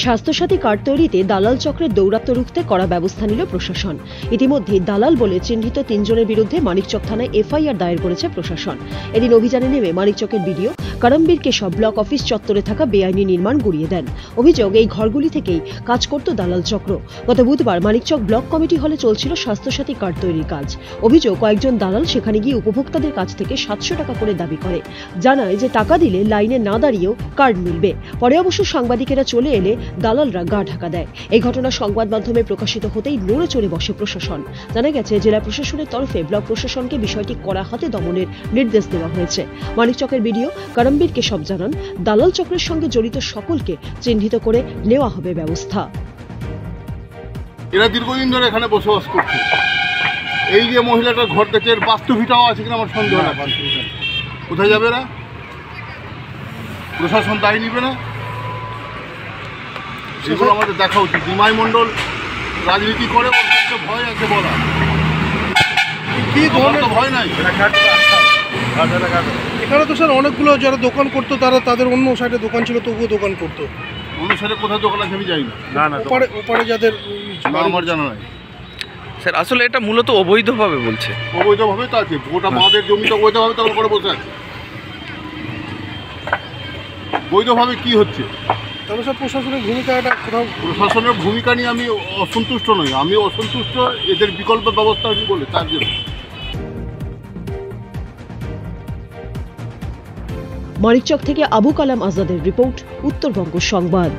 Swasthya Sathi card তৈরিতে দালাল চক্রের দৌরাত্ম্য রুখতে কড়া ব্যবস্থা নিল প্রশাসন। ইতিমধ্যে দালাল বলে চিহ্নিত 3 জনের বিরুদ্ধে মানিকচক থানায় এফআইআর দায়ের করেছে প্রশাসন। এদিন অভিযানে নেমে মানিকচকের BDO Karambir Keshav block office চত্বরে থাকা বেআইনি নির্মাণ গুড়িয়ে দেন। অভিযোগ, এই ঘরগুলি থেকেই কাজ করত দালাল চক্র। গত বুধবার মানিকচক ব্লক কমিটি হলে চলছিল স্বাস্থ্যসাথী কার্ড তৈরির কাজ। অভিযোগ, কয়েকজন দালাল সেখানে গিয়ে উপভোক্তাদের কাছ থেকে 700 টাকা করে দাবি করে, জানায় যে টাকা দিলে লাইনে না দাঁড়িয়েও কার্ড মিলবে। পরে অবশ্য সাংবাদিকেরা চলে এলে দালালরা গা ঢাকা দেয়। এই ঘটনা সংবাদ মাধ্যমে প্রকাশিত হতেই নড়ে চড়ে বসে প্রশাসন। জানা গেছে, জেলা প্রশাসনের তরফে ব্লক প্রশাসনকে বিষয়টি কড়া হাতে দমনের নির্দেশ দেওয়া হয়েছে। মানিকচকের বিডিও করমবীর কেশব জানান, দালাল চক্রের সঙ্গে জড়িত সকলকে চিহ্নিত করে নেওয়া হবে ব্যবস্থা। এরা দীর্ঘদিন ধরে এখানে বসবাস করছে। এই যে মহিলাটার ঘর দেখছে, এর বাস্তুভিটাও আছে কিনা আমার সন্দেহ না। কোথায় যাবে এরা? প্রশাসন দায়ী নিবে না? সেগুলো আমাদের দেখা উচিত। নিমাই মণ্ডল রাজনীতি করে, ওর কাছে ভয় আছে বলা। কি ধরনের ভয় নাই? এখানে তো স্যার অনেকগুলো যারা দোকান করতো, তাদের অন্য সাইডে দোকান ছিল, তবুও দোকান করতো। অন্য সাইডে কোথায় দোকান আছে আমি জানি না। ওপারে যাদের আমার জানা নাই স্যার। আসলে এটা মূলত অবৈধভাবে বলছে। অবৈধভাবে তো আছে, গোটা বাঁধের জমিটা অবৈধভাবে তখন করে বসে আছে। বৈধভাবে কি হচ্ছে? তবে স্যার প্রশাসনের ভূমিকাটা কোথাও। প্রশাসনের ভূমিকা নিয়ে আমি অসন্তুষ্ট নই। আমি অসন্তুষ্ট এদের বিকল্প ব্যবস্থা আমি বলে তার জন্য। মানিকচক থেকে আবু কালাম আজাদের রিপোর্ট, উত্তরবঙ্গ সংবাদ।